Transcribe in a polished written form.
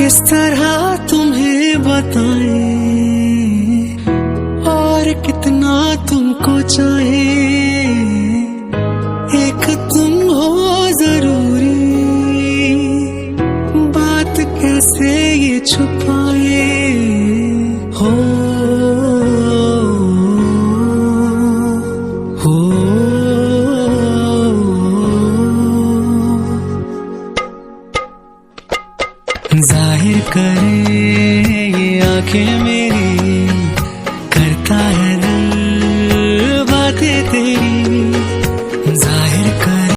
किस तरह तुम्हें बताएं और कितना तुमको चाहे, एक तुम हो जरूरी, बात कैसे ये छुपाए हो। जाहिर करे ये आंखें मेरी, करता है दिल बातें तेरी।